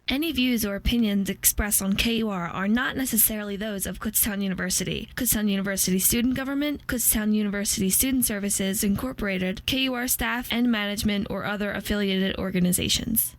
Any views or opinions expressed on KUR are not necessarily those of Kutztown University, Kutztown University Student Government, Kutztown University Student Services Incorporated, KUR staff and management, or other affiliated organizations.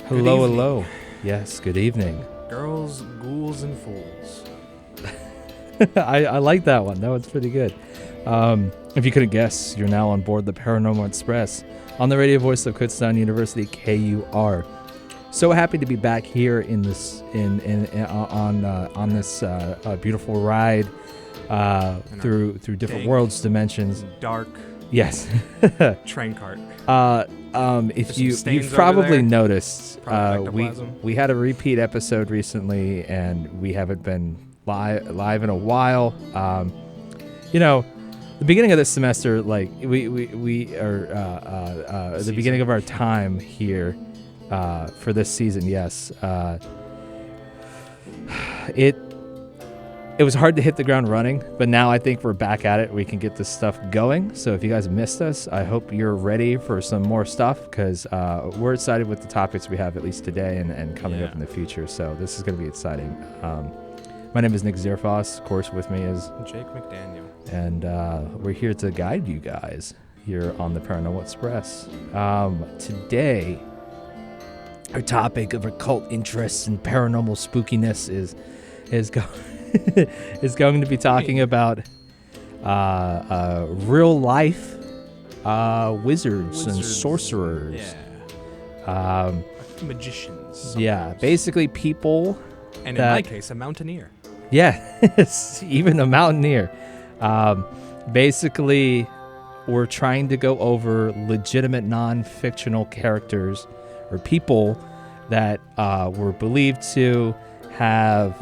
Hello. Yes, good evening. Girls, ghouls, and fools. I like that one. That one's pretty good. If you couldn't guess, you're now on board the Paranormal Express on the radio voice of Kutztown University, KUR. So happy to be back here in this on this beautiful ride through different worlds, dimensions. Dark. Yes. Train cart. If you've probably noticed, Ectoplasm. we had a repeat episode recently, and we haven't been live in a while. The beginning of this semester, like we are the beginning of our time here for this season. Yes, it was hard to hit the ground running, but now I think we're back at it. We can get this stuff going. So if you guys missed us, I hope you're ready for some more stuff, because we're excited with the topics we have, at least today and coming up in the future. So this is going to be exciting. My name is Nick Zierfoss. Of course, with me is Jake McDaniel. And we're here to guide you guys here on the Paranormal Express. Today, our topic of occult interests and paranormal spookiness is going to be talking about real life wizards and sorcerers. Yeah. Magicians. Yeah, basically people. And in my case, a mountaineer. Yeah, even a mountaineer. Basically, we're trying to go over legitimate non-fictional characters or people that were believed to have...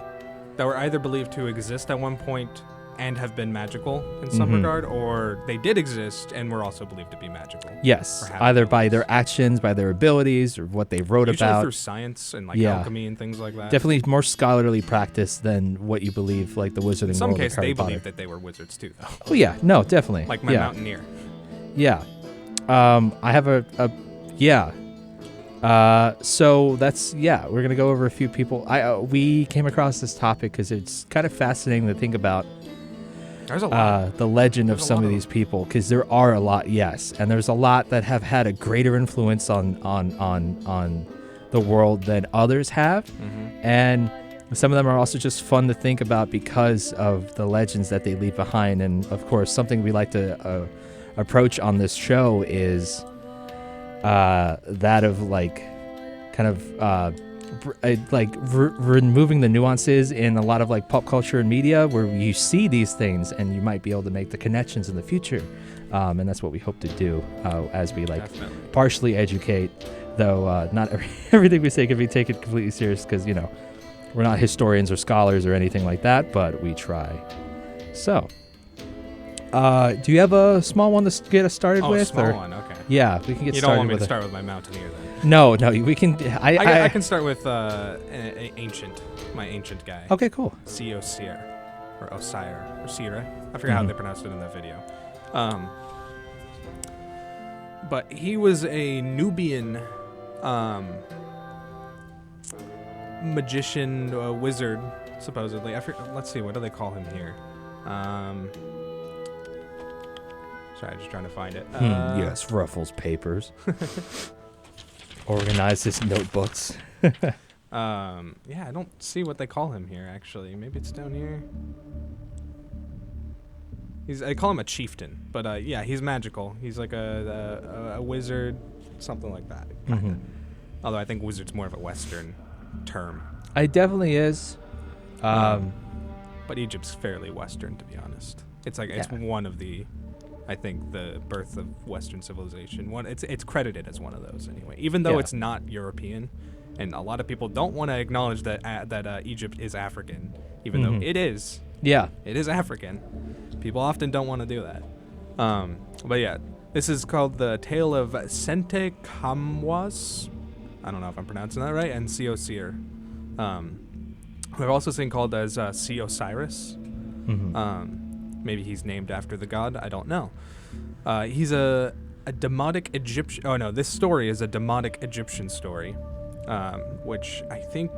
that were either believed to exist at one point and have been magical in some regard, or they did exist and were also believed to be magical. Yes, either by their actions, by their abilities, or what they wrote Usually about. through science and alchemy and things like that. Definitely more scholarly practice than what you believe, like the wizarding world. In some case, Harry they Potter. believed that they were wizards too, though. Oh yeah, no, definitely. Like my mountaineer. Yeah. I have so that's, we're going to go over a few people. We came across this topic because it's kind of fascinating to think about. There's a lot. The legend of some of these people, because there are a lot, yes. And there's a lot that have had a greater influence on the world than others have. And some of them are also just fun to think about because of the legends that they leave behind. And of course, something we like to approach on this show is that of removing the nuances in a lot of pop culture and media, where you see these things and you might be able to make the connections in the future, and that's what we hope to do as we Definitely. partially educate, though not everything we say can be taken completely serious, because we're not historians or scholars or anything like that, but we try. So do you have a small one to get us started with? A small one, okay. Yeah, we can get started with it. You don't want me to start with my mountaineer then? No, we can. I can start with my ancient guy. Okay, cool. Osir, or Osir, or Sire. I forgot how they pronounced it in that video. But he was a Nubian magician, wizard, supposedly. Let's see, what do they call him here? Sorry, just trying to find it. Yes, ruffles papers. Organize his notebooks. Yeah, I don't see what they call him here, actually. Maybe it's down here. I call him a chieftain, but yeah, he's magical. He's like a wizard, something like that. Kinda. Although I think wizard's more of a Western term. It definitely is. But Egypt's fairly Western, to be honest. It's like it's one of the, I think, the birth of Western civilization. It's credited as one of those anyway, even though it's not European, and a lot of people don't want to acknowledge that Egypt is African, even though it is. Yeah, it is African. People often don't want to do that. But yeah, this is called the Tale of Sente Kamwas. I don't know if I'm pronouncing that right. And Seosir. We've also seen called as Sea Osiris. Maybe he's named after the god. I don't know. He's a demotic Egyptian. Oh no, this story is a demotic Egyptian story, which I think.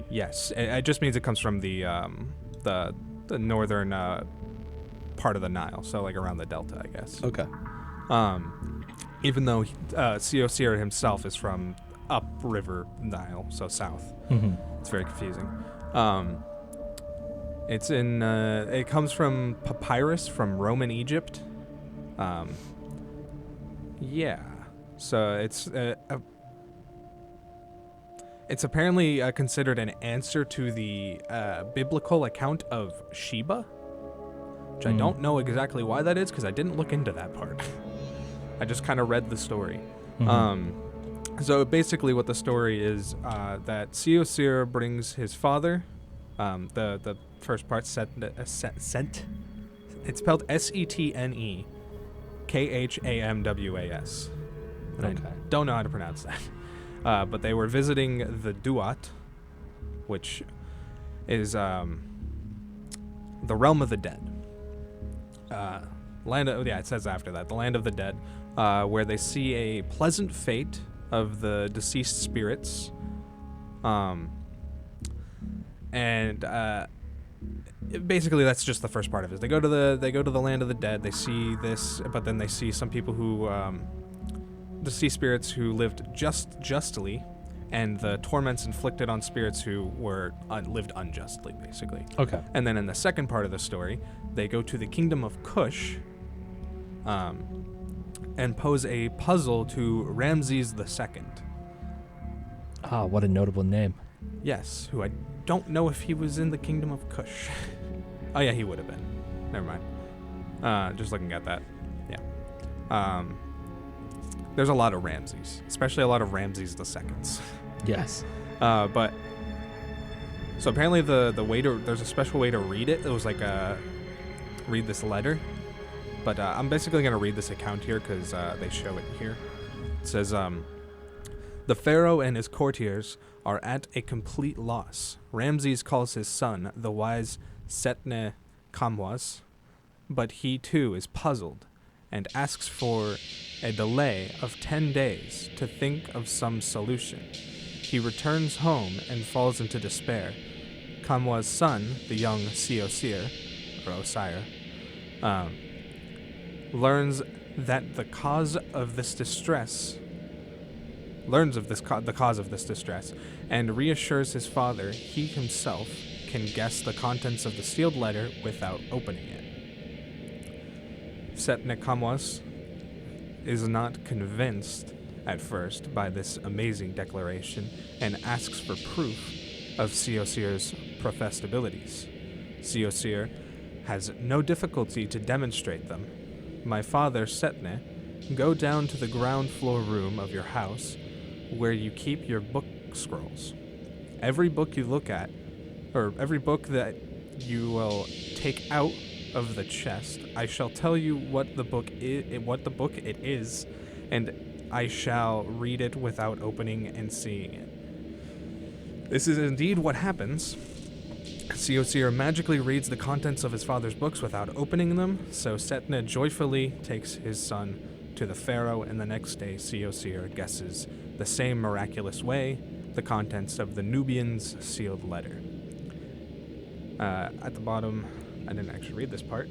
Yes, it just means it comes from the northern part of the Nile, so like around the delta, I guess. Okay. Even though Seosir himself is from upriver Nile, so south. It's very confusing. It comes from papyrus from Roman Egypt. Yeah. So it's apparently considered an answer to the biblical account of Sheba, which I don't know exactly why that is because I didn't look into that part. I just kind of read the story. So basically what the story is that Seosir brings his father, the first part, Sent, it's spelled Setne Khamwas. And I don't know how to pronounce that. But they were visiting the Duat, which is the realm of the dead. It says after that, the land of the dead, where they see a pleasant fate of the deceased spirits, basically that's just the first part of it. They go to the land of the dead. They see this, but then they see some people who deceased spirits who lived justly, and the torments inflicted on spirits who were lived unjustly, basically. Okay. And then in the second part of the story, they go to the kingdom of Kush, and pose a puzzle to Ramses II. Ah, what a notable name. Yes, who I don't know if he was in the kingdom of Kush. Oh yeah, he would have been. Never mind. Just looking at that. Yeah. There's a lot of Ramses, especially a lot of Ramses IIs. Yes. But so apparently there's a special way to read it. It was like read this letter. But I'm basically going to read this account here because they show it here. It says, the pharaoh and his courtiers are at a complete loss. Ramses calls his son, the wise Setne Kamwas, but he too is puzzled and asks for a delay of 10 days to think of some solution. He returns home and falls into despair. Kamwa's son, the young Seosir, or Osire, learns the cause of this distress, and reassures his father he himself can guess the contents of the sealed letter without opening it. Setne Kamwas is not convinced at first by this amazing declaration and asks for proof of Seosir's professed abilities. Seosir has no difficulty to demonstrate them. My father, Setne, go down to the ground floor room of your house where you keep your book scrolls. Every book you look at, or every book that you will take out of the chest, I shall tell you what the book is, and I shall read it without opening and seeing it. This is indeed what happens. Seosir magically reads the contents of his father's books without opening them, so Setne joyfully takes his son to the pharaoh, and the next day Seosir guesses the same miraculous way the contents of the Nubian's sealed letter. At the bottom, I didn't actually read this part.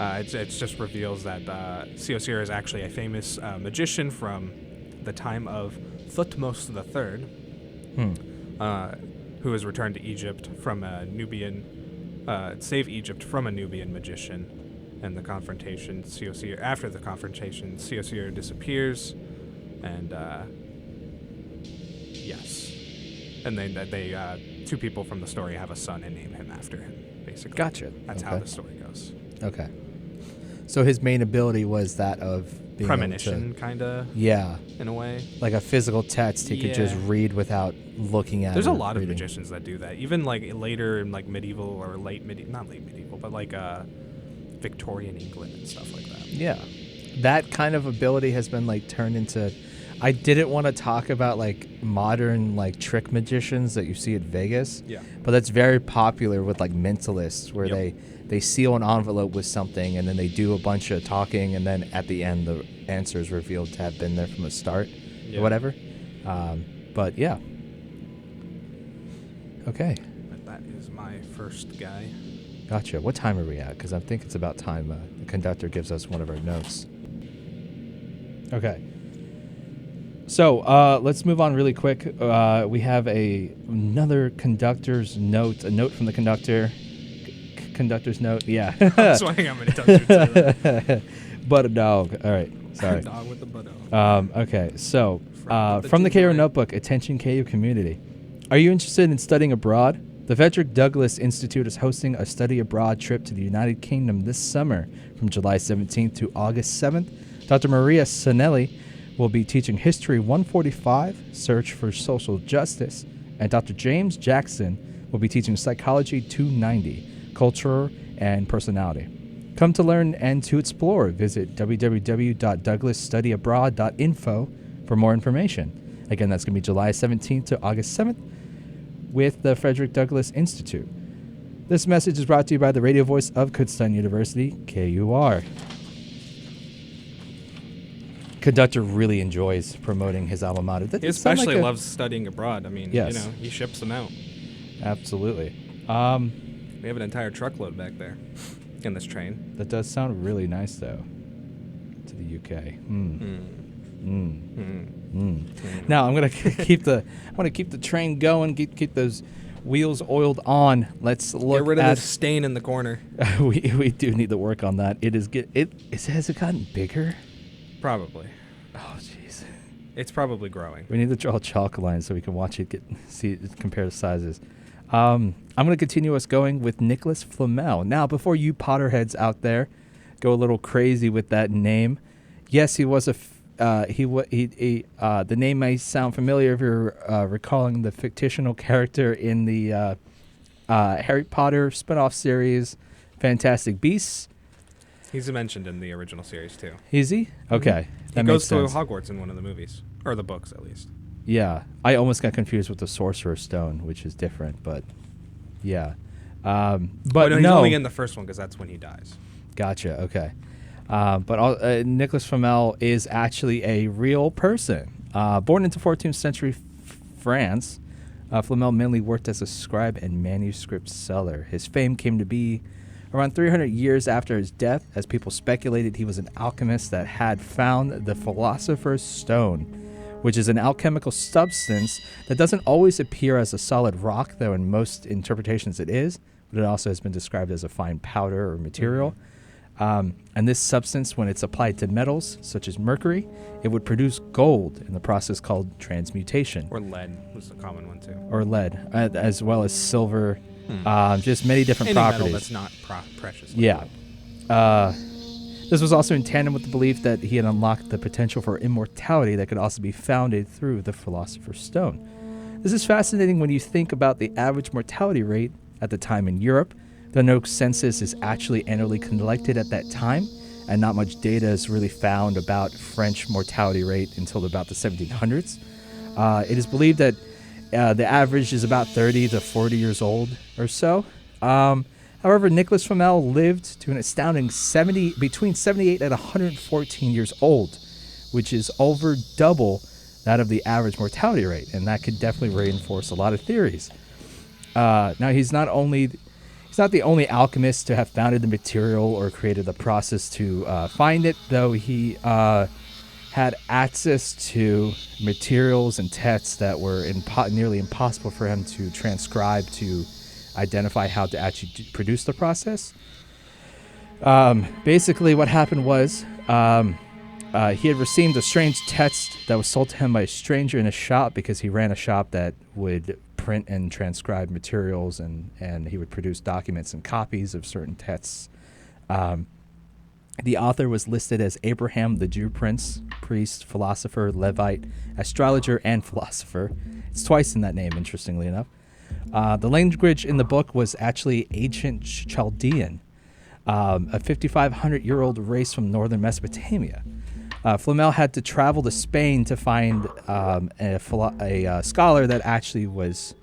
It just reveals that Seosir is actually a famous magician from the time of Thutmose III, who was returned to Egypt from a Nubian, save Egypt from a Nubian magician. And the confrontation, after the confrontation, Seosir disappears, and yes, and they two people from the story have a son and name him after him. Basically, Gotcha. That's how the story goes. Okay. So his main ability was that of being premonition, kind of. Yeah. In a way, like a physical text, he could just read without looking at. There's a lot reading. of magicians that do that. Even like later in like medieval or not late medieval, but like Victorian England and stuff like that. Yeah, that kind of ability has been like turned into. I didn't want to talk about like modern like trick magicians that you see at Vegas. Yeah. But that's very popular with like mentalists, where they seal an envelope with something and then they do a bunch of talking, and then at the end the answer is revealed to have been there from the start or whatever. But yeah. Okay. But that is my first guy. Gotcha. What time are we at? Because I think it's about time the conductor gives us one of our notes. Okay. So let's move on really quick. We have another conductor's note, a note from the conductor. Conductor's note, yeah. I'm swinging. I'm going to touch your tail. But a dog. All right. Sorry. Dog with the butt. Okay. So from the KU Notebook, attention KU community. Are you interested in studying abroad? The Frederick Douglass Institute is hosting a study abroad trip to the United Kingdom this summer from July 17th to August 7th. Dr. Maria Sanelli will be teaching History 145, Search for Social Justice, and Dr. James Jackson will be teaching Psychology 290, Culture and Personality. Come to learn and to explore. Visit www.douglasstudyabroad.info for more information. Again, that's going to be July 17th to August 7th. With the Frederick Douglass Institute. This message is brought to you by the radio voice of Kutztown University, KUR. Conductor really enjoys promoting his alma mater. He especially loves studying abroad. I mean, he ships them out. Absolutely. We have an entire truckload back there in this train. That does sound really nice, though, to the UK. Now I'm gonna keep the train going. Keep those wheels oiled on. Let's look. Get rid of the stain in the corner. we do need to work on that. Has it gotten bigger? Probably. Oh jeez. It's probably growing. We need to draw a chalk line so we can watch it compare the sizes. I'm gonna continue us going with Nicholas Flamel. Now, before you Potterheads out there go a little crazy with that name, yes, he was the name may sound familiar if you're recalling the fictional character in the Harry Potter spin-off series, Fantastic Beasts. He's mentioned in the original series, too. Is he? Okay. He goes to Hogwarts in one of the movies, or the books, at least. Yeah. I almost got confused with the Sorcerer's Stone, which is different, but yeah. But he's only in the first one because that's when he dies. Gotcha. Okay. But Nicholas Flamel is actually a real person. Born into 14th century France, Flamel mainly worked as a scribe and manuscript seller. His fame came to be around 300 years after his death, as people speculated he was an alchemist that had found the Philosopher's Stone, which is an alchemical substance that doesn't always appear as a solid rock, though in most interpretations it is, but it also has been described as a fine powder or material. And this substance, when it's applied to metals, such as mercury, it would produce gold in the process called transmutation. Or lead was a common one, too. Or lead, as well as silver, just many different Any properties. metal that's not precious. Yeah. This was also in tandem with the belief that he had unlocked the potential for immortality that could also be founded through the Philosopher's Stone. This is fascinating when you think about the average mortality rate at the time in Europe. The no census is actually annually collected at that time, and not much data is really found about French mortality rate until about the 1700s. It is believed that the average is about 30 to 40 years old or so. However, Nicholas Flamel lived to an astounding between 78 and 114 years old, which is over double that of the average mortality rate, and that could definitely reinforce a lot of theories. Now, he's not only He's not the only alchemist to have founded the material or created the process to find it, though he had access to materials and texts that were nearly impossible for him to transcribe to identify how to actually produce the process. Basically, what happened was he had received a strange text that was sold to him by a stranger in a shop, because he ran a shop that would print and transcribe materials, and he would produce documents and copies of certain texts. The author was listed as Abraham, the Jew prince, priest, philosopher, Levite, astrologer, and philosopher. It's twice in that name, interestingly enough. The language in the book was actually ancient Chaldean, a 5,500-year-old race from northern Mesopotamia. Flamel had to travel to Spain to find a scholar that actually was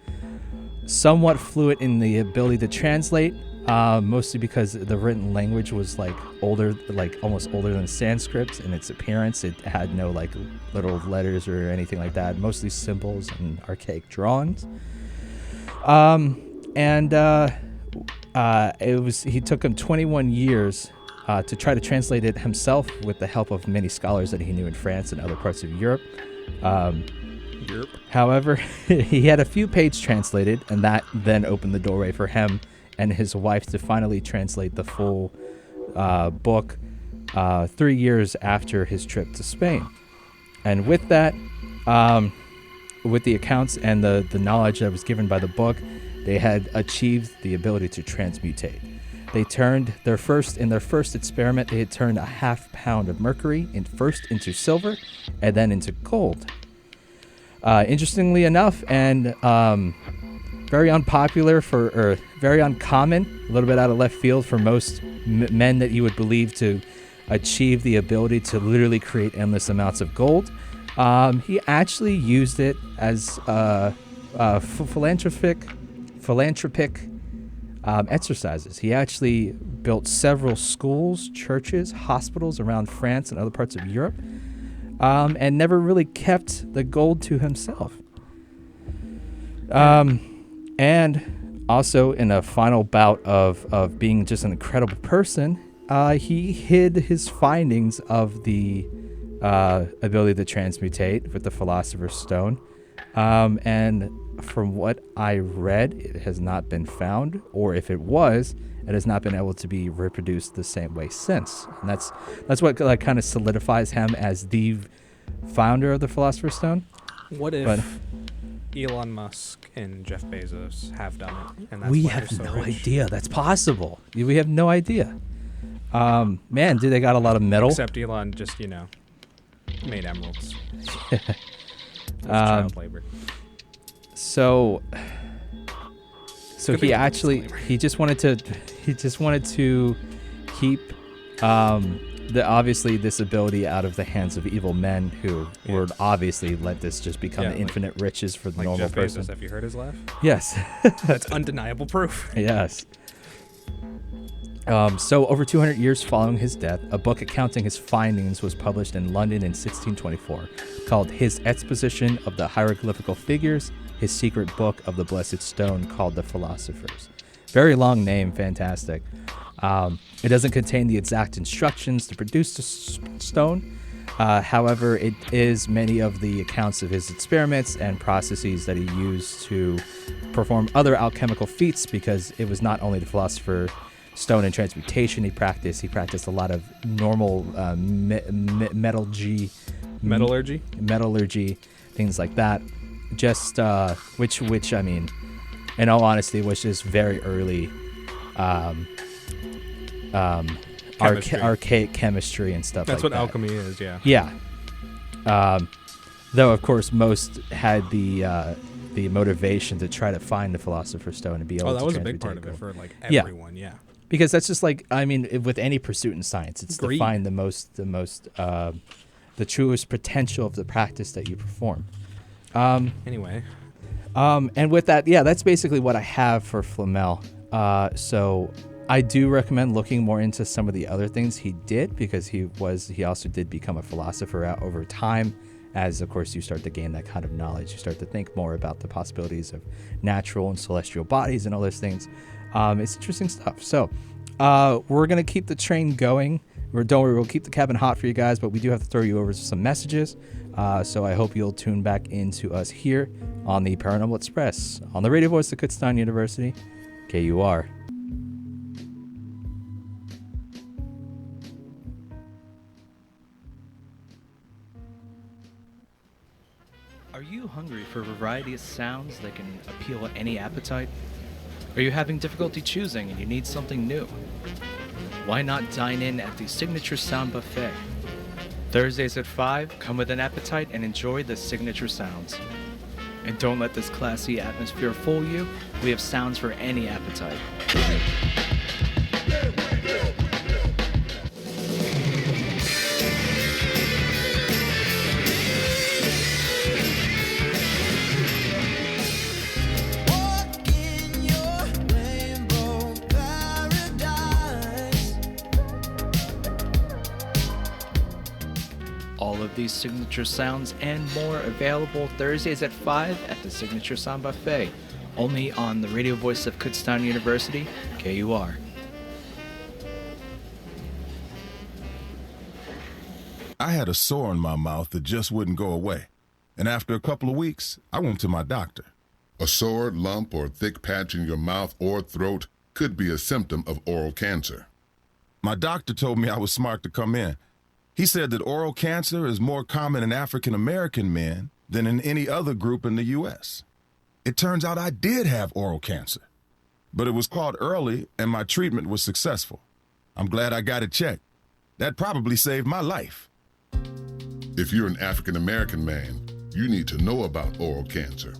somewhat fluent in the ability to translate, mostly because the written language was older, almost older than Sanskrit in its appearance. It had no little letters or anything like that, mostly symbols and archaic drawings. He took him 21 years to try to translate it himself, with the help of many scholars that he knew in France and other parts of Europe. However, he had a few pages translated, and that then opened the doorway for him and his wife to finally translate the full book 3 years after his trip to Spain. And with that, with the accounts and the knowledge that was given by the book, they had achieved the ability to transmutate. They turned in their first experiment, they had turned a half pound of mercury first into silver and then into gold. Interestingly enough, and very unpopular or very uncommon, a little bit out of left field for most men that you would believe to achieve the ability to literally create endless amounts of gold. He actually used it as philanthropic exercises. He actually built several schools, churches, hospitals around France and other parts of Europe, and never really kept the gold to himself. And also, in a final bout of being just an incredible person, he hid his findings of the ability to transmutate with the Philosopher's Stone. And from what I read, it has not been found, or if it was, it has not been able to be reproduced the same way since. And that's what kind of solidifies him as the founder of the Philosopher's Stone. What if Elon Musk and Jeff Bezos have done it? And that's we why have they're so no rich? idea. That's possible. We have no idea. Man, do they got a lot of metal? Except Elon just, made emeralds. That's child labor. So Could be he a actually disclaimer. he just wanted to keep obviously this ability out of the hands of evil men who would obviously let this just become the infinite riches for the normal Jeff person. Bezos, have you heard his laugh? Yes. That's undeniable proof. Yes. So over 200 years following his death, a book accounting his findings was published in London in 1624, called His Exposition of the Hieroglyphical Figures, his secret book of the Blessed Stone, called The Philosophers. Very long name, fantastic. It doesn't contain the exact instructions to produce the stone. However, it is many of the accounts of his experiments and processes that he used to perform other alchemical feats, because it was not only the Philosopher's Stone and transmutation he practiced a lot of normal metallurgy, things like that. Just which I mean, in all honesty, was just very early archaic chemistry and stuff. That's like what that. alchemy is, yeah. Yeah. Though of course most had the motivation to try to find the Philosopher's Stone and be able to. Oh, that was a big transmutate part of it gold. for Yeah. everyone, yeah. Because that's just with any pursuit in science, it's to Greed. find the truest potential of the practice that you perform. Anyway. And with that, that's basically what I have for Flamel. So I do recommend looking more into some of the other things he did, because he also did become a philosopher over time. As of course you start to gain that kind of knowledge, you start to think more about the possibilities of natural and celestial bodies and all those things. It's interesting stuff. So we're going to keep the train going. Don't worry, we'll keep the cabin hot for you guys, but we do have to throw you over some messages. So I hope you'll tune back into us here on the Paranormal Express on the radio voice of Kutztown University, KUR. Are you hungry for a variety of sounds that can appeal to any appetite? Are you having difficulty choosing and you need something new? Why not dine in at the Signature Sound Buffet? Thursdays at 5, come with an appetite and enjoy the signature sounds. And don't let this classy atmosphere fool you. We have sounds for any appetite. All of these signature sounds and more available Thursdays at 5 at the Signature Sound Buffet, only on the radio voice of Kutztown University, KUR. I had a sore in my mouth that just wouldn't go away. And after a couple of weeks, I went to my doctor. A sore, lump, or thick patch in your mouth or throat could be a symptom of oral cancer. My doctor told me I was smart to come in. He said that oral cancer is more common in African American men than in any other group in the U.S. It turns out I did have oral cancer, but it was caught early and my treatment was successful. I'm glad I got it checked. That probably saved my life. If you're an African American man, you need to know about oral cancer.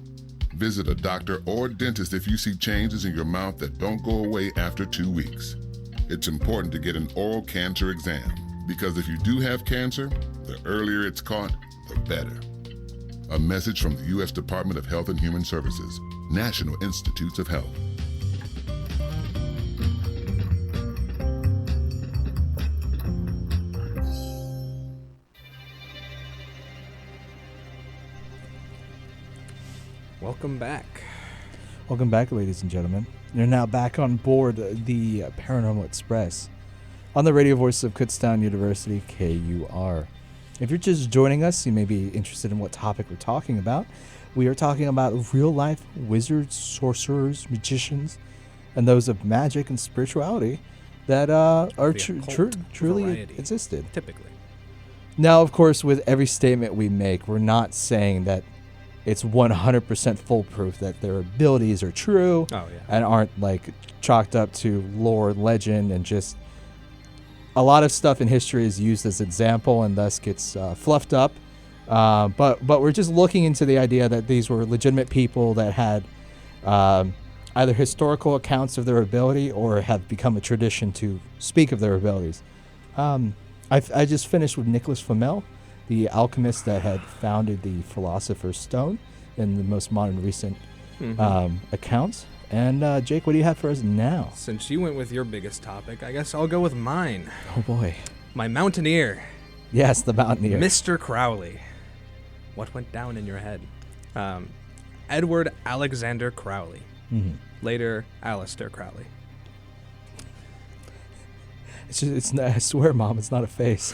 Visit a doctor or dentist if you see changes in your mouth that don't go away after 2 weeks. It's important to get an oral cancer exam, because if you do have cancer, the earlier it's caught, the better. A message from the U.S. Department of Health and Human Services, National Institutes of Health. Welcome back. Welcome back, ladies and gentlemen. You're now back on board the Paranormal Express on the radio voice of Kutztown University, KUR. If you're just joining us, you may be interested in what topic we're talking about. We are talking about real-life wizards, sorcerers, magicians, and those of magic and spirituality that are truly variety, existed. Typically. Now, of course, with every statement we make, we're not saying that it's 100% foolproof, that their abilities are true and aren't like chalked up to lore, legend, and just a lot of stuff in history is used as example and thus gets fluffed up. But we're just looking into the idea that these were legitimate people that had either historical accounts of their ability or have become a tradition to speak of their abilities. I just finished with Nicholas Flamel, the alchemist that had founded the Philosopher's Stone in the most modern recent accounts. And Jake, what do you have for us now? Since you went with your biggest topic, I guess I'll go with mine. Oh boy. My mountaineer. Yes, the mountaineer. Mr. Crowley. What went down in your head? Edward Alexander Crowley. Later, Allister Crowley. It's not, I swear, Mom, it's not a face.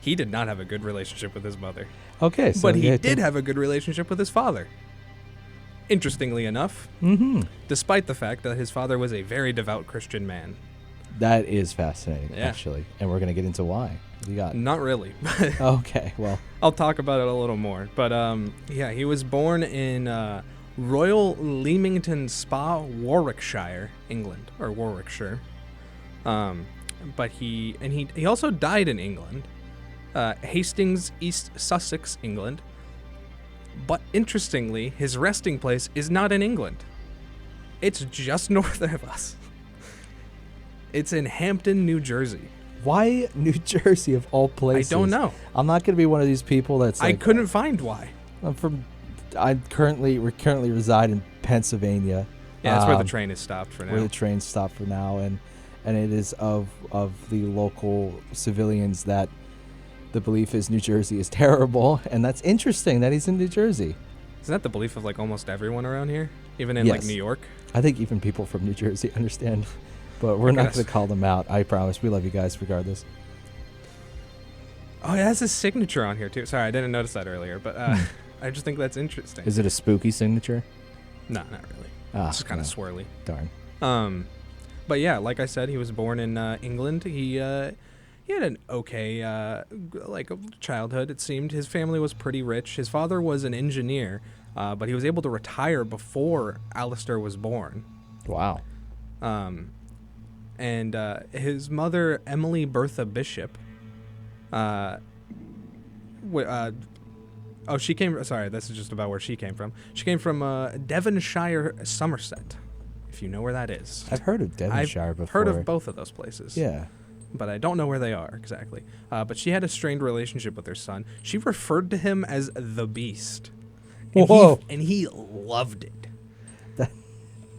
He did not have a good relationship with his mother. Okay, so but he did have a good relationship with his father. Interestingly enough, despite the fact that his father was a very devout Christian man. That is fascinating, actually. And we're going to get into why. What do you got? Not really. Okay, well. I'll talk about it a little more. But, yeah, he was born in Royal Leamington Spa, Warwickshire, England, or Warwickshire. But he also died in England, Hastings, East Sussex, England. But interestingly, his resting place is not in England. It's just north of us. It's in Hampton, New Jersey. Why New Jersey of all places? I don't know. I'm not going to be one of these people that's like, I couldn't find why. We currently reside in Pennsylvania. Yeah, that's where the train is stopped for now. Where the train's stopped for now, and it is of the local civilians that the belief is New Jersey is terrible, and that's interesting that he's in New Jersey. Isn't that the belief of like almost everyone around here, even in like Yes. New York? I think even people from New Jersey understand, but we're not Yes. going to call them out. I promise. We love you guys regardless. Oh, it has his signature on here too. Sorry, I didn't notice that earlier, but I just think that's interesting. Is it a spooky signature? No, not really. Ah, It's just kind of no. swirly. Darn. But yeah, like I said, he was born in England. He had an okay like childhood. It seemed his family was pretty rich. His father was an engineer, but he was able to retire before Allister was born. Wow. And his mother, Emily Bertha Bishop, she came. Sorry, this is just about where she came from. She came from Devonshire, Somerset, if you know where that is. I've heard of Devonshire I've before. heard of both of those places. Yeah. But I don't know where they are exactly. But she had a strained relationship with her son. She referred to him as the Beast. And Whoa. he loved it.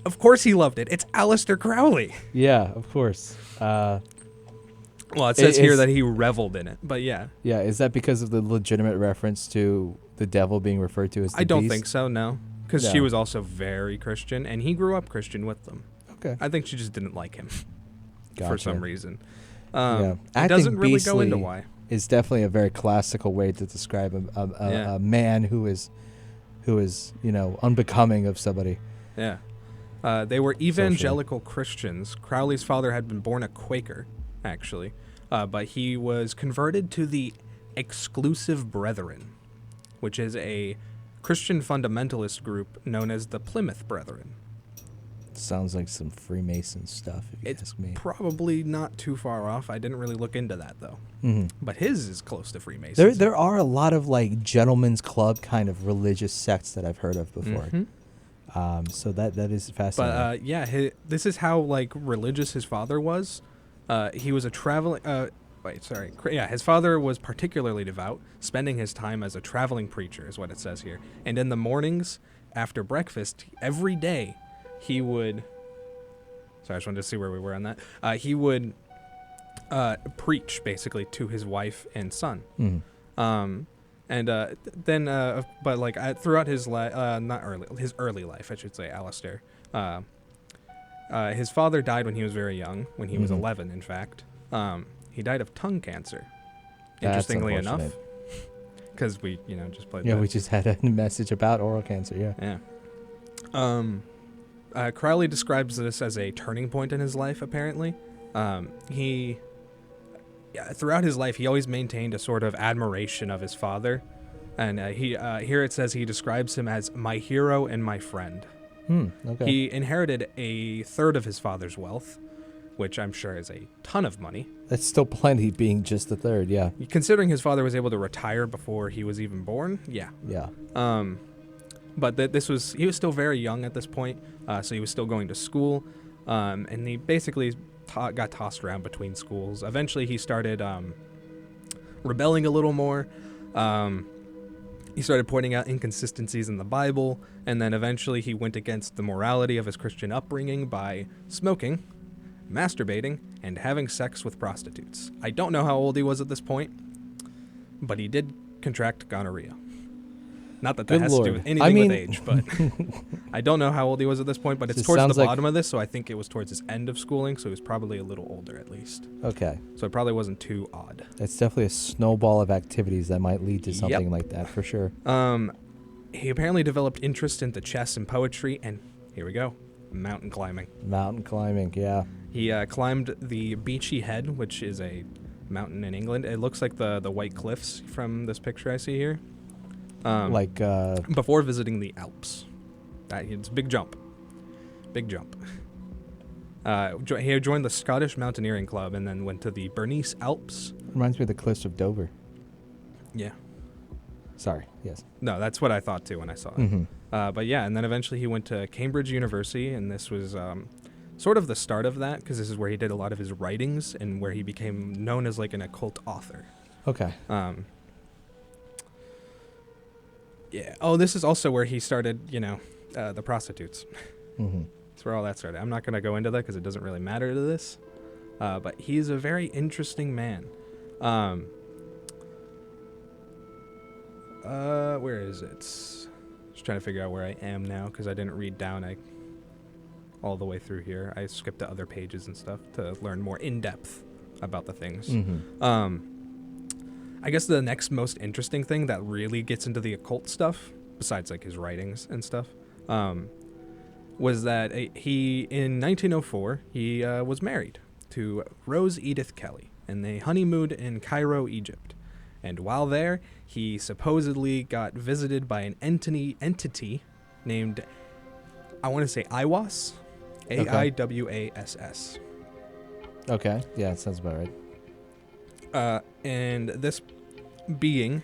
Of course he loved it. It's Allister Crowley. Yeah, of course. Well, it says here is- that he reveled in it. But yeah. Yeah, is that because of the legitimate reference to the devil being referred to as the I don't beast? think so, no. Because she No. was also very Christian, and he grew up Christian with them. Okay. I think she just didn't like him for Gotcha. some reason. Yeah. It Acting doesn't really go into beastly why. is definitely a very classical way to describe Yeah. a man who is unbecoming of somebody. Yeah. They were evangelical Christians. Crowley's father had been born a Quaker, actually, but he was converted to the Exclusive Brethren, which is a Christian fundamentalist group known as the Plymouth Brethren. Sounds like some Freemason stuff, if you It's ask me. probably not too far off. I didn't really look into that, though. Mhm. But his is close to Freemasons. There are a lot of like gentlemen's club kind of religious sects that I've heard of before. Mhm. So that is fascinating. But yeah, this is how like religious his father was. He was a traveling. His father was particularly devout, spending his time as a traveling preacher, is what it says here. And in the mornings after breakfast, every day, he would. Sorry, I just wanted to see where we were on that. He would preach basically to his wife and son. Throughout his his early life, I should say, Allister. His father died when he was very young, when he was 11, in fact. He died of tongue cancer. That's Interestingly enough, unfortunate. because we just played. Yeah, that. we just had a message about oral cancer. Yeah. Yeah. Crowley describes this as a turning point in his life. Apparently, throughout his life, he always maintained a sort of admiration of his father, and here it says he describes him as my hero and my friend. Okay. He inherited a third of his father's wealth, which I'm sure is a ton of money. That's still plenty, being just a third. Yeah. Considering his father was able to retire before he was even born, yeah. Yeah. But he was still very young at this point, so he was still going to school, and he basically got tossed around between schools. Eventually, he started rebelling a little more. He started pointing out inconsistencies in the Bible, and then eventually he went against the morality of his Christian upbringing by smoking, masturbating, and having sex with prostitutes. I don't know how old he was at this point, but he did contract gonorrhea. Not that Good has Lord. to do with anything I mean- with age, but I don't know how old he was at this point, but it's Just towards the sounds like- bottom of this, so I think it was towards his end of schooling, so he was probably a little older at least. Okay. So it probably wasn't too odd. That's definitely a snowball of activities that might lead to something Yep. like that for sure. He apparently developed interest into chess and poetry, and here we go, mountain climbing. Mountain climbing. Yeah. He climbed the Beachy Head, which is a mountain in England. It looks like the White Cliffs from this picture I see here. Before visiting the Alps. It's a big jump. Big jump. He joined the Scottish Mountaineering Club and then went to the Bernese Alps. Reminds me of the Cliffs of Dover. Yeah. Sorry. Yes. No, that's what I thought too when I saw it. Mhm. But yeah, and then eventually he went to Cambridge University, and this was sort of the start of that, because this is where he did a lot of his writings and where he became known as like an occult author. Okay. Yeah. Oh, this is also where he started, the prostitutes. Mm-hmm. That's where all that started. I'm not going to go into that because it doesn't really matter to this. But he's a very interesting man. Where is it? Just trying to figure out where I am now because I didn't read down all the way through here. I skipped to other pages and stuff to learn more in depth about the things. I guess the next most interesting thing that really gets into the occult stuff, besides like his writings and stuff, was that he in 1904 he was married to Rose Edith Kelly, and they honeymooned in Cairo, Egypt. And while there, he supposedly got visited by an entity named, I want to say Aiwass, Aiwass. Okay, yeah, it sounds about right. And this being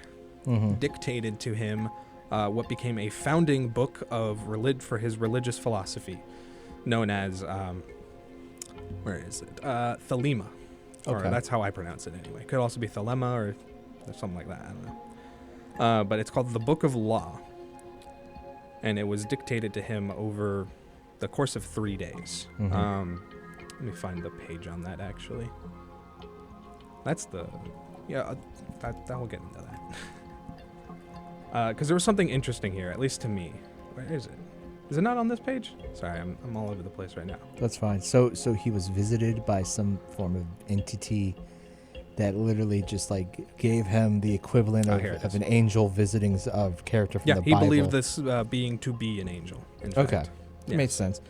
dictated to him what became a founding book of for his religious philosophy, known as where is it? Thelema. Or Okay. that's how I pronounce it anyway. Could also be Thelema or something like that. I don't know. But it's called the Book of Law, and it was dictated to him over the course of 3 days. Let me find the page on that actually. That's the that we'll get into that. Because there was something interesting here, at least to me. Where is it? Is it not on this page? Sorry, I'm all over the place right now. That's fine. So he was visited by some form of entity that literally just like gave him the equivalent of an angel visiting of character from the Bible. Yeah, he believed this being to be an angel. In fact. Okay, Yeah. makes sense.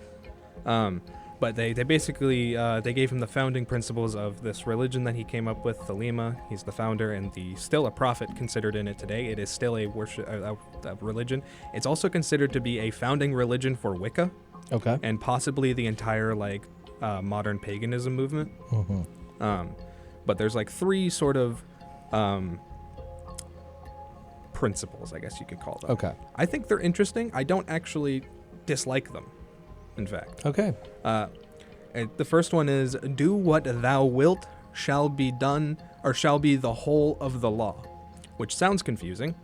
But they basically they gave him the founding principles of this religion that he came up with, Thelema. He's the founder and still a prophet considered in it today. It is still a religion. It's also considered to be a founding religion for Wicca. Okay. And possibly the entire modern paganism movement. But there's like 3 sort of principles, I guess you could call them. Okay. I think they're interesting. I don't actually dislike them. In fact. Okay. The first one is, do what thou wilt shall be done, or shall be the whole of the law, which sounds confusing.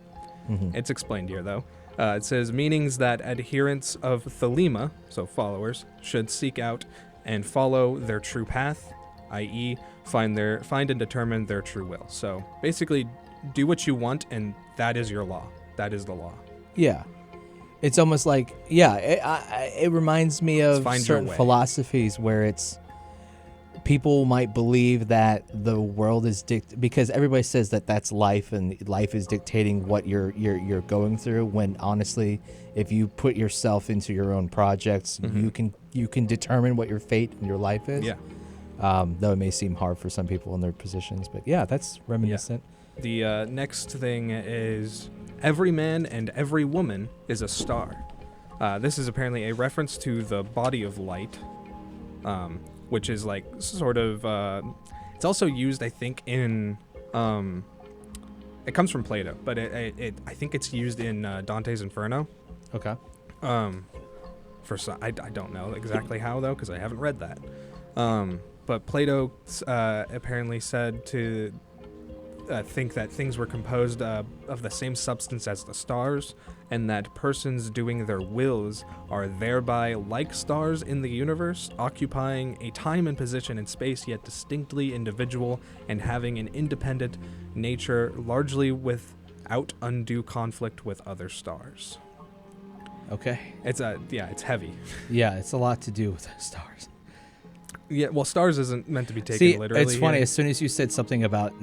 It's explained here, though. It says, meanings that adherents of Thelema, so followers, should seek out and follow their true path, i.e. find and determine their true will. So basically, do what you want, and that is your law. That is the law. Yeah. It's almost like, it reminds me of certain philosophies where it's people might believe that the world is because everybody says that that's life and life is dictating what you're going through, when honestly, if you put yourself into your own projects, you can determine what your fate and your life is. Yeah. Though it may seem hard for some people in their positions, but yeah, that's reminiscent. The next thing is, every man and every woman is a star. This is apparently a reference to the body of light, which is like sort of. It's also used, I think, in. It comes from Plato, but I think it's used in Dante's Inferno. Okay. I don't know exactly how though, because I haven't read that. But Plato apparently said to. Think that things were composed of the same substance as the stars, and that persons doing their wills are thereby like stars in the universe, occupying a time and position in space, yet distinctly individual and having an independent nature, largely without undue conflict with other stars. Okay. It's heavy. Yeah, it's a lot to do with stars. Yeah, well, stars isn't meant to be taken literally. It's funny. As soon as you said something about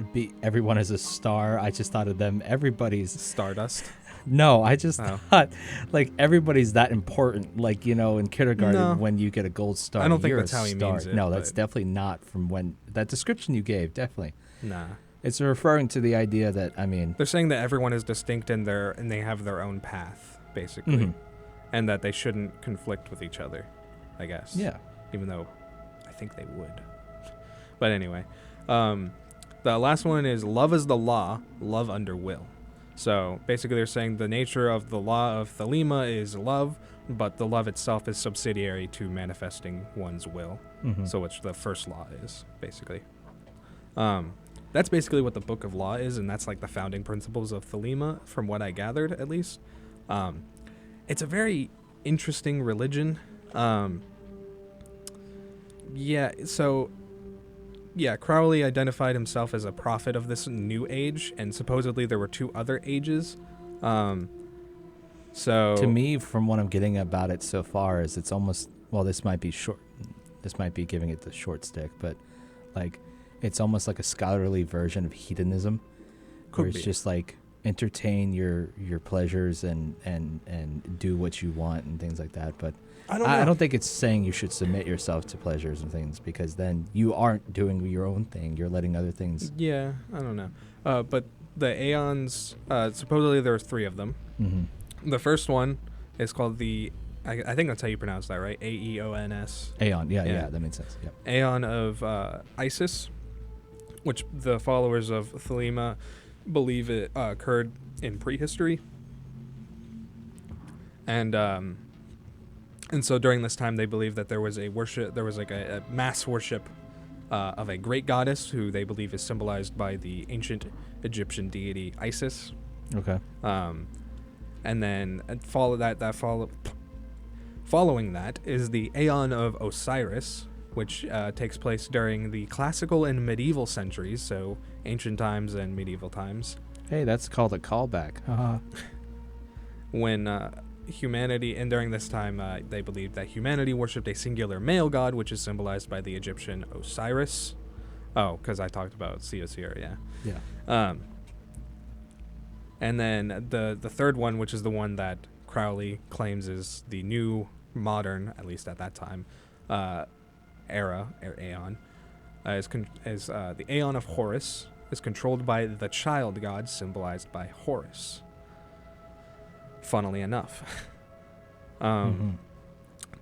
everyone is a star, I just thought of them. Everybody's Stardust. No, I just thought like everybody's that important. Like, in kindergarten when you get a gold star, I don't think you're that's a how he star. means it. No, that's definitely not from when that description you gave. Definitely. Nah. It's referring to the idea that they're saying that everyone is distinct and they have their own path, basically, and that they shouldn't conflict with each other, I guess. Yeah. Even though I think they would. But anyway, the last one is, love is the law, love under will. So basically they're saying the nature of the law of Thelema is love, but the love itself is subsidiary to manifesting one's will. So which the first law is, basically. That's basically what the Book of Law is, and that's like the founding principles of Thelema, from what I gathered, at least. It's a very interesting religion. Crowley identified himself as a prophet of this new age, and supposedly there were 2 other ages. So To me, from what I'm getting about it so far, is it's almost, well, this might be short. This might be giving it the short stick, but like it's almost like a scholarly version of hedonism, Could where it's be. just like entertain your pleasures and do what you want and things like that. But I don't know. I don't think it's saying you should submit yourself to pleasures and things, because then you aren't doing your own thing. You're letting other things. Yeah, I don't know. But the Aeons, supposedly there are 3 of them. Mm-hmm. The first one is called I think that's how you pronounce that, right? Aeons. Aeon, yeah, Yeah. that makes sense. Yep. Aeon of Isis, which the followers of Thelema believe it occurred in prehistory. And so during this time, they believe that there was like a mass worship of a great goddess who they believe is symbolized by the ancient Egyptian deity Isis. Okay. And then following that is the Aeon of Osiris, which takes place during the classical and medieval centuries, so ancient times and medieval times, Hey, that's called a callback. Uh-huh. when humanity, and during this time they believed that humanity worshipped a singular male god, which is symbolized by the Egyptian Osiris. Oh, because I talked about Seimei, yeah. Yeah. And then the third one, which is the one that Crowley claims is the new modern, at least at that time, Aeon, is the Aeon of Horus, is controlled by the child god, symbolized by Horus. Funnily enough.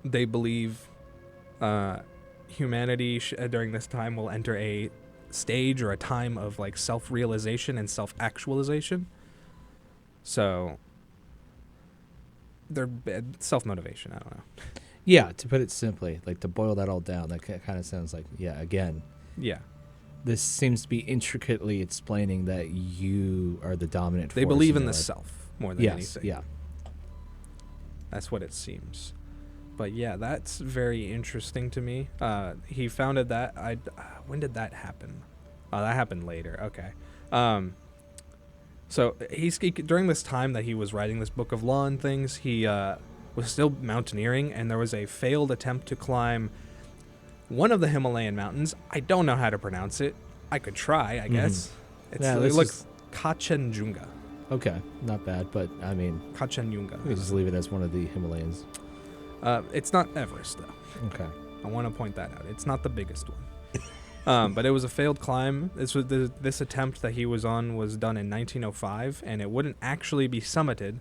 They believe humanity during this time will enter a stage or a time of like self-realization and self-actualization. So they're self-motivation. I don't know. Yeah, to put it simply, like to boil that all down, that kind of sounds like, yeah, again, Yeah. this seems to be intricately explaining that you are the dominant They force believe in your the life. self more than Yes, anything. yeah. That's what it seems. But yeah, that's very interesting to me. He founded that. When did that happen? Oh, that happened later. Okay. So during this time that he was writing this book of law and things, he was still mountaineering, and there was a failed attempt to climb one of the Himalayan mountains. I don't know how to pronounce it. I could try, I guess. Yeah, It looks Kanchenjunga. Okay, not bad, but I mean, Kanchenjunga. we just leave it as one of the Himalayas. It's not Everest, though. Okay. I want to point that out. It's not the biggest one. But it was a failed climb. This attempt that he was on was done in 1905, and it wouldn't actually be summited,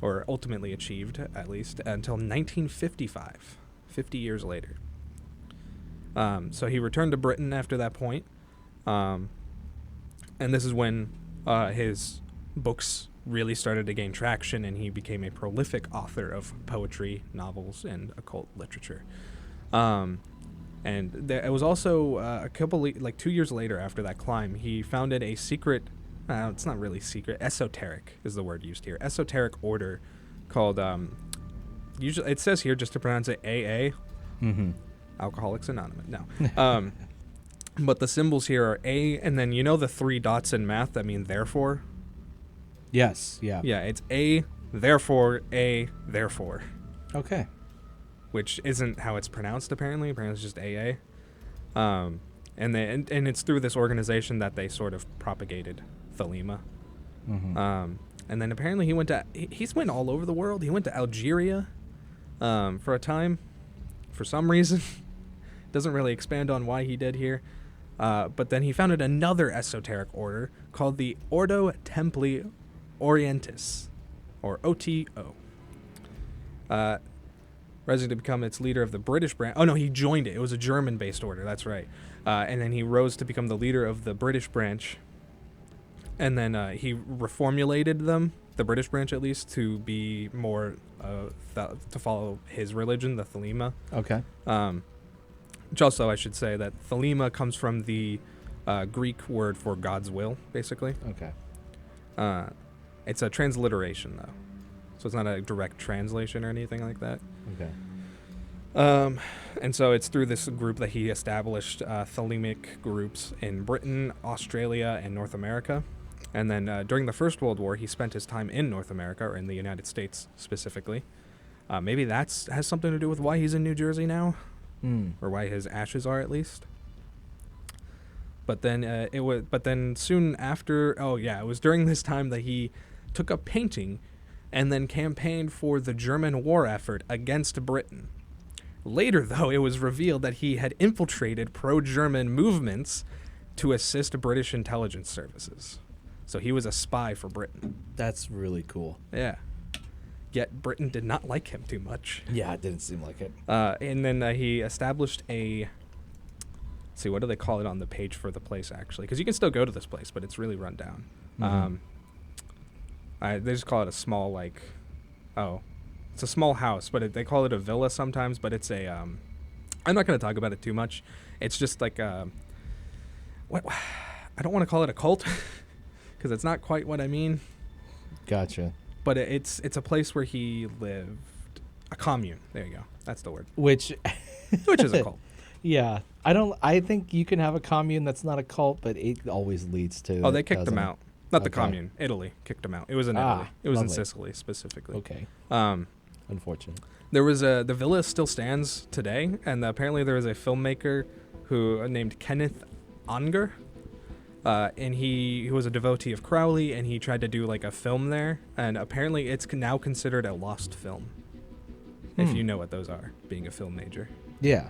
or ultimately achieved, at least, until 1955, 50 years later. So he returned to Britain after that point, and this is when his books really started to gain traction, and he became a prolific author of poetry, novels, and occult literature. And it was also 2 years later after that climb, he founded a secret, it's not really secret, esoteric is the word used here, esoteric order called, usually it says here just to pronounce it AA, Alcoholics Anonymous, no. But the symbols here are A, and then you know the 3 dots in math that mean therefore? Yes, yeah. Yeah, it's A, therefore, A, therefore. Okay. Which isn't how it's pronounced, apparently. Apparently it's just AA. And it's through this organization that they sort of propagated Thelema. And then apparently he's went all over the world. He went to Algeria for a time, for some reason. Doesn't really expand on why he did here. But then he founded another esoteric order called the Ordo Templi Orientis, or OTO. Rising to become its leader of the British branch. Oh, no, he joined it. It was a German-based order. That's right. And then he rose to become the leader of the British branch. And then he reformulated them, the British branch at least, to be more, to follow his religion, the Thelema. Okay. Which also, I should say that Thelema comes from the Greek word for God's will, basically. Okay. It's a transliteration, though. So it's not a direct translation or anything like that. Okay. And so it's through this group that he established Thelemic groups in Britain, Australia, and North America. And then during the First World War, he spent his time in North America, or in the United States specifically. Maybe that has something to do with why he's in New Jersey now, or why his ashes are, at least. But then soon after, it was during this time that he took up painting, and then campaigned for the German war effort against Britain. Later, though, it was revealed that he had infiltrated pro-German movements to assist British intelligence services. So he was a spy for Britain. That's really cool. Yeah. Yet Britain did not like him too much. Yeah, it didn't seem like it. And then he established let's see, what do they call it on the page for the place, actually? Because you can still go to this place, but it's really run down. They just call it a small, it's a small house, but they call it a villa sometimes, but it's a, I'm not going to talk about it too much. It's just like, I don't want to call it a cult, because it's not quite what I mean. Gotcha. But it's a place where he lived, a commune. There you go. That's the word. Which is a cult. Yeah. I think you can have a commune that's not a cult, but it always leads to. Oh, they kicked them out. Not the commune. Italy kicked him out. It was in Italy. It was lovely. in Sicily specifically. Okay. Unfortunate. There was the villa still stands today, and apparently there was a filmmaker who named Kenneth Anger, and he was a devotee of Crowley, and he tried to do like a film there, and apparently it's now considered a lost film. If you know what those are, being a film major. Yeah.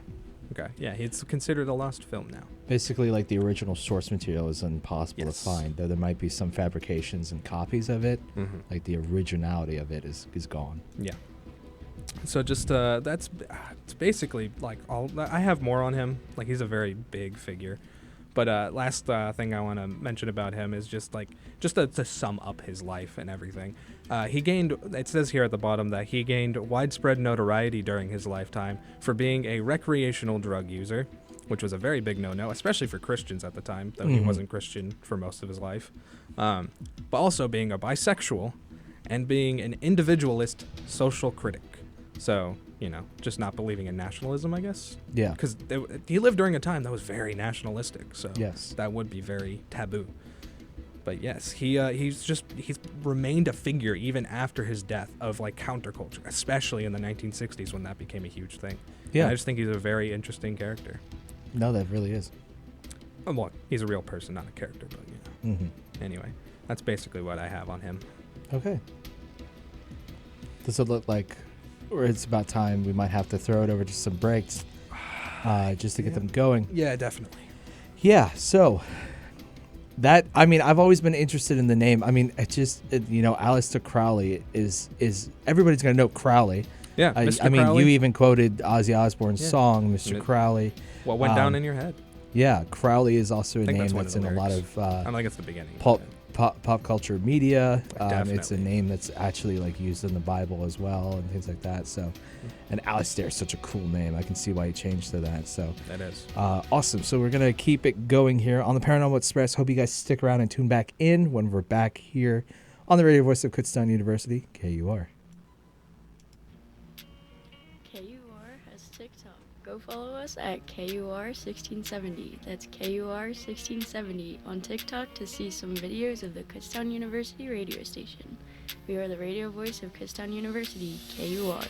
Okay. Yeah, it's considered a lost film now. Basically, like the original source material is impossible to find, though there might be some fabrications and copies of it. Like the originality of it is gone. Yeah. So just it's basically like all. I have more on him. Like he's a very big figure. But last thing I want to mention about him is just to sum up his life and everything. He gained, it says here at the bottom that he gained widespread notoriety during his lifetime for being a recreational drug user, which was a very big no-no, especially for Christians at the time, though he wasn't Christian for most of his life. But also being a bisexual and being an individualist social critic. So, just not believing in nationalism, I guess. Yeah. Because he lived during a time that was very nationalistic, so yes, that would be very taboo. But yes, he's remained a figure even after his death of like counterculture, especially in the 1960s when that became a huge thing. Yeah. And I just think he's a very interesting character. No, that really is. Well, he's a real person, not a character, but Anyway, that's basically what I have on him. Okay. Does it look like it's about time we might have to throw it over to some breaks just to get them going? Yeah, definitely. Yeah, so I've always been interested in the name. I mean, Allister Crowley is everybody's going to know Crowley. Yeah, Mr. Crowley. You even quoted Ozzy Osbourne's song, Mr. Crowley. What went down in your head? Yeah, Crowley is also a name that's in a lot of I think it's the beginning. Pop culture media. Definitely. It's a name that's actually like used in the Bible as well and things like that. So, and Allister is such a cool name. I can see why he changed to that. So that is awesome. So we're gonna keep it going here on the Paranormal Express. Hope you guys stick around and tune back in when we're back here on the radio voice of Kutztown University, KUR. KUR has TikTok. Go follow us at KUR1670. That's KUR1670 on TikTok to see some videos of the Kutztown University radio station. We are the radio voice of Kutztown University, KUR.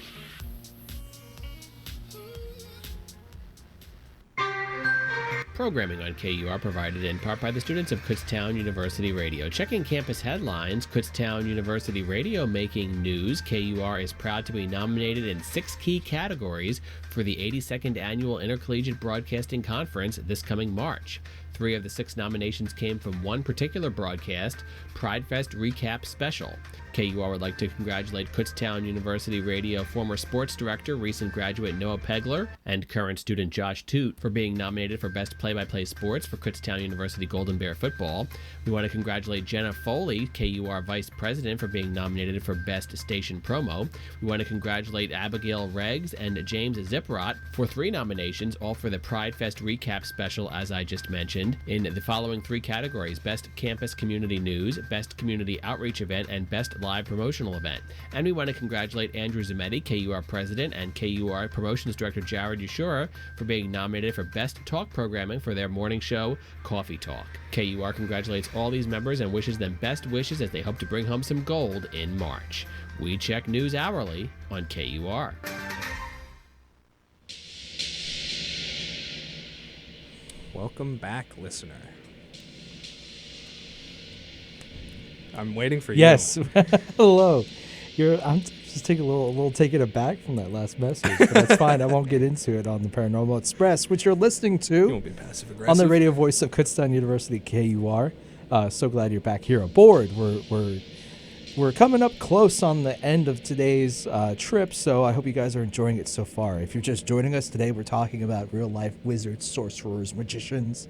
Programming on KUR provided in part by the students of Kutztown University Radio. Checking campus headlines, Kutztown University Radio making news. KUR is proud to be nominated in 6 key categories for the 82nd Annual Intercollegiate Broadcasting Conference this coming March. 3 of the 6 nominations came from one particular broadcast, Pride Fest Recap Special. KUR would like to congratulate Kutztown University Radio former sports director, recent graduate Noah Pegler, and current student Josh Toot for being nominated for Best Play-by-Play Sports for Kutztown University Golden Bear Football. We want to congratulate Jenna Foley, KUR Vice President, for being nominated for Best Station Promo. We want to congratulate Abigail Reggs and James Ziprot for 3 nominations, all for the Pride Fest Recap Special, as I just mentioned. mentioned in the following 3 categories: Best Campus Community News, Best Community Outreach Event, and Best Live Promotional Event. And we want to congratulate Andrew Zametti, KUR President, and KUR Promotions Director Jared Ushura for being nominated for Best Talk Programming for their morning show, Coffee Talk. KUR congratulates all these members and wishes them best wishes as they hope to bring home some gold in March. We check news hourly on KUR. Welcome back, listener. I'm waiting for you. Yes. Hello. I'm just taking a little taken aback from that last message, but that's fine. I won't get into it on the Paranormal Express, which you're listening You to won't be passive aggressive. on the radio voice of Kutztown University, KUR. So glad you're back here aboard. We're coming up close on the end of today's trip, so I hope you guys are enjoying it so far. If you're just joining us today, we're talking about real-life wizards, sorcerers, magicians.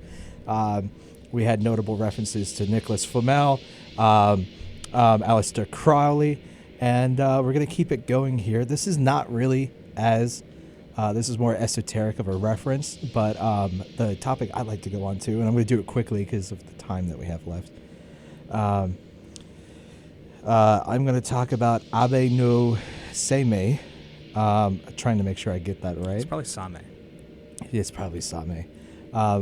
We had notable references to Nicholas Flamel, Allister Crowley, and we're going to keep it going here. This is not really as... this is more esoteric of a reference, but the topic I'd like to go on to, and I'm going to do it quickly because of the time that we have left. I'm going to talk about Abe no Seimei. Trying to make sure I get that right. It's probably Seimei. It's probably Seimei,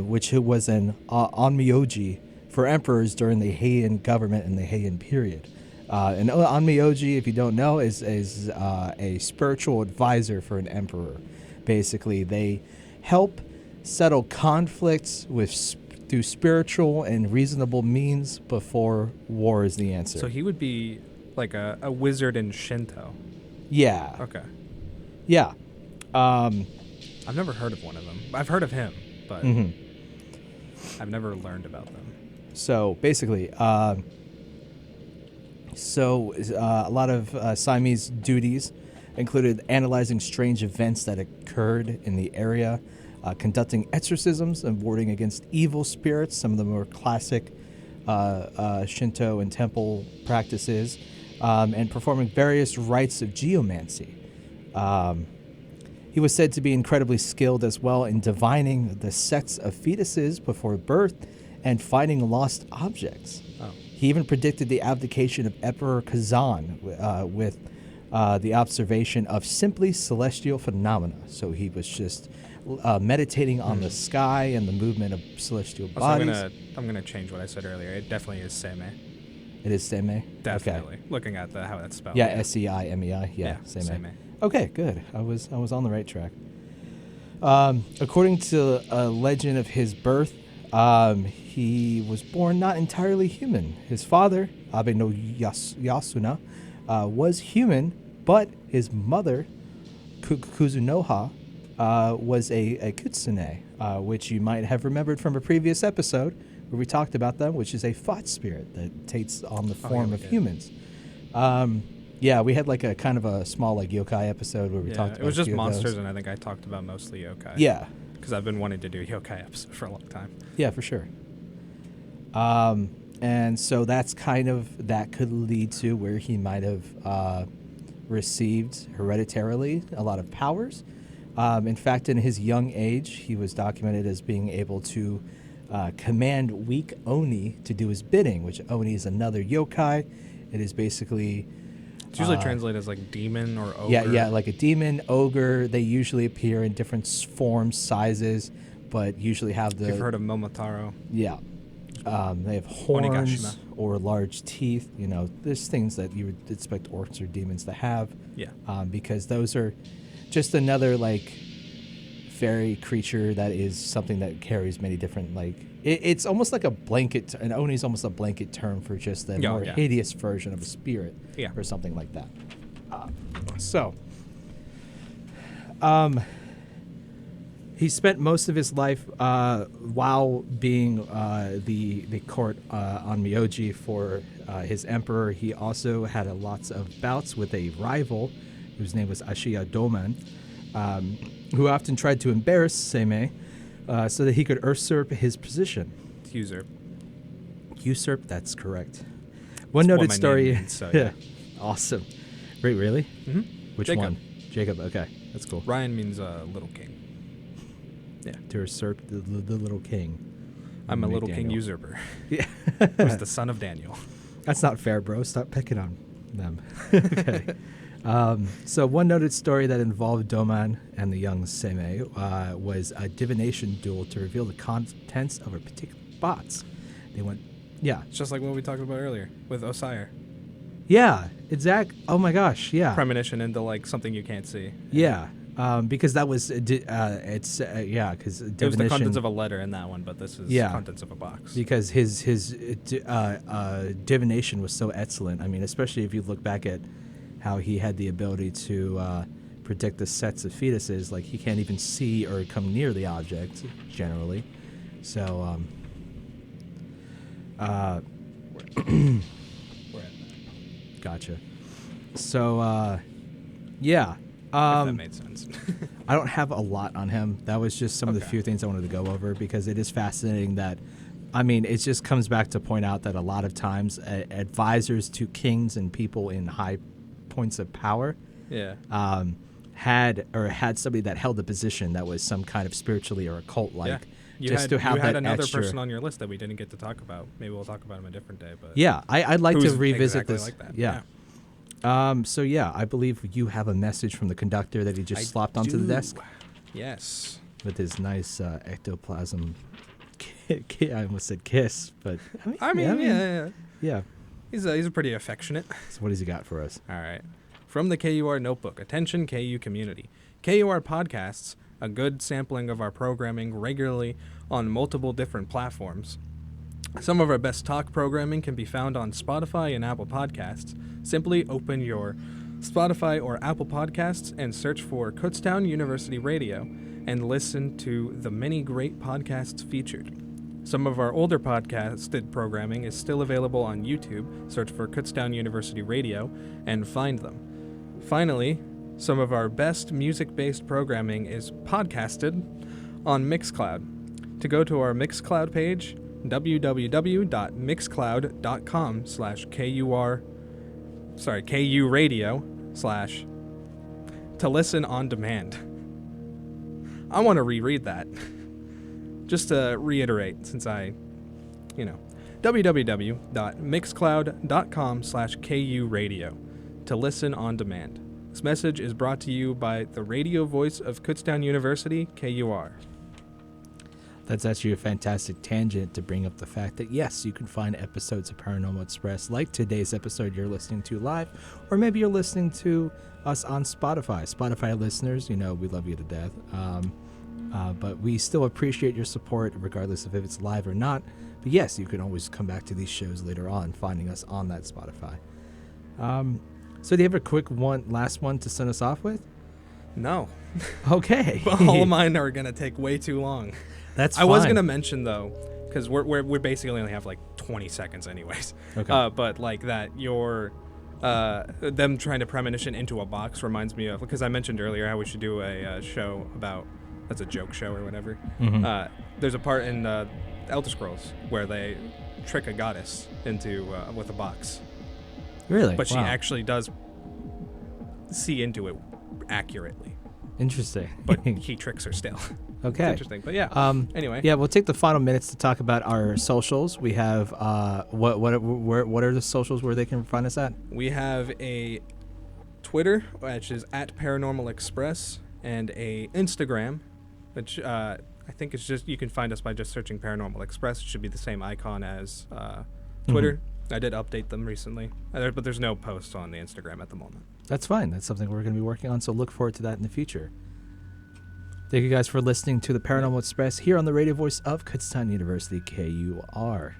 which was an onmyoji for emperors during the Heian government and the Heian period. An onmyoji, if you don't know, is a spiritual advisor for an emperor. Basically, they help settle conflicts through spiritual and reasonable means before war is the answer. So he would be like a wizard in Shinto. Yeah. Okay. Yeah. I've never heard of one of them. I've heard of him, but I've never learned about them. So basically, a lot of Siamese duties included analyzing strange events that occurred in the area, conducting exorcisms and warding against evil spirits, some of the more classic Shinto and temple practices, and performing various rites of geomancy. He was said to be incredibly skilled as well in divining the sex of fetuses before birth and finding lost objects. Oh. He even predicted the abdication of Emperor Kazan with the observation of simply celestial phenomena. So he was just meditating on the sky and the movement of celestial bodies. I'm gonna change what I said earlier. It definitely is Seimei. It is Seimei? Definitely. Okay. Looking at how that's spelled. Yeah, Seimei. Yeah, Seimei. Seimei. Okay, good. I was on the right track. According to a legend of his birth, he was born not entirely human. His father, Abe no Yasuna, was human, but his mother, Kuzunoha, was a kitsune, which you might have remembered from a previous episode where we talked about them, which is a thought spirit that takes on the form of humans. Yeah, we had like a kind of a small like yokai episode where we talked about it was just a few of monsters, those. and I think I talked about mostly yokai. Yeah. Because I've been wanting to do a yokai episode for a long time. Yeah, for sure. And so that could lead to where he might have received hereditarily a lot of powers. In fact, in his young age, he was documented as being able to command weak Oni to do his bidding, which Oni is another yokai. It is basically... It's usually translated as like demon or ogre. Yeah, like a demon, ogre. They usually appear in different forms, sizes, but usually have the... You've heard of Momotaro. Yeah. They have horns Onigashima. or large teeth. You know, there's things that you would expect orcs or demons to have. Yeah. Because those are just another, like, fairy creature that is something that carries many different, like... It's almost like a blanket... An Oni is almost a blanket term for just a more hideous version of a spirit. Yeah. Or something like that. He spent most of his life while being the court on Myoji for his emperor. He also had lots of bouts with a rival whose name was Ashiya Doman, who often tried to embarrass Seimei so that he could usurp his position. Usurp, that's correct. One noted story. Means, so, yeah. Awesome. Wait, really? Mm-hmm. Which Jacob. one? Jacob. Okay, that's cool. Ryan means little king. Yeah, to usurp the little king. I'm a Make little king Daniel. usurper. Yeah. Who's the son of Daniel. That's not fair, bro. Stop picking on them. Okay. So one noted story that involved Doman and the young Seimei was a divination duel to reveal the contents of a particular box. They went, yeah. It's just like what we talked about earlier with Osire. Yeah, exact. Oh my gosh, yeah. Premonition into like something you can't see. Yeah, because that was, because It was the contents of a letter in that one, but this is contents of a box. Because his divination was so excellent. I mean, especially if you look back at how he had the ability to predict the sets of fetuses, like he can't even see or come near the object generally. So, gotcha. So, yeah. If that made sense. I don't have a lot on him. That was just some of the Okay. few things I wanted to go over because it is fascinating that, I mean, it just comes back to point out that a lot of times advisors to kings and people in high points of power Yeah. had somebody that held a position that was some kind of spiritually or occult like. Yeah. You Just had, to have you had that another extra. person on your list that we didn't get to talk about. Maybe we'll talk about him a different day. But Yeah, I'd like to who's revisit exactly this. like that. Yeah. So yeah, I believe you have a message from the conductor that he just slopped onto the desk Yes. with his nice ectoplasm. I almost said kiss, but yeah. He's a pretty affectionate. So what has he got for us? All right. From the KUR Notebook, attention KU community. KUR podcasts, a good sampling of our programming regularly on multiple different platforms. Some of our best talk programming can be found on Spotify and Apple Podcasts. Simply open your Spotify or Apple Podcasts and search for Kutztown University Radio and listen to the many great podcasts featured. Some of our older podcasted programming is still available on YouTube. Search for Kutztown University Radio and find them. Finally, some of our best music-based programming is podcasted on Mixcloud. To go to our Mixcloud page, www.mixcloud.com/KU radio/ to listen on demand. I want to reread that. Just to reiterate, since www.mixcloud.com/KU radio to listen on demand. This message is brought to you by the radio voice of Kutztown University, KUR. That's actually a fantastic tangent to bring up the fact that, yes, you can find episodes of Paranormal Express like today's episode you're listening to live, or maybe you're listening to us on Spotify. Spotify listeners, we love you to death. But we still appreciate your support regardless of if it's live or not. But yes, you can always come back to these shows later on, finding us on that Spotify. So do you have a quick last one to send us off with? No. Okay. All of mine are going to take way too long. That's I fine. was going to mention, though, because we basically only have like 20 seconds anyways. Okay. But like that, them trying to premonition into a box reminds me of, because I mentioned earlier how we should do a show about, that's a joke show or whatever. Mhm. There's a part in Elder Scrolls where they trick a goddess into with a box. Really? But she Wow. actually does see into it accurately. Interesting. But he tricks her still. Okay. It's interesting. But yeah. Anyway. Yeah, we'll take the final minutes to talk about our socials. We have what are the socials where they can find us at? We have a Twitter, which is @Paranormal Express, and a Instagram, which I think it's just, you can find us by just searching Paranormal Express. It should be the same icon as Twitter. I did update them recently, but there's no posts on the Instagram at the moment. That's fine. That's something we're going to be working on, so look forward to that in the future. Thank you guys for listening to the Paranormal Express here on the radio voice of Kutztown University, KUR.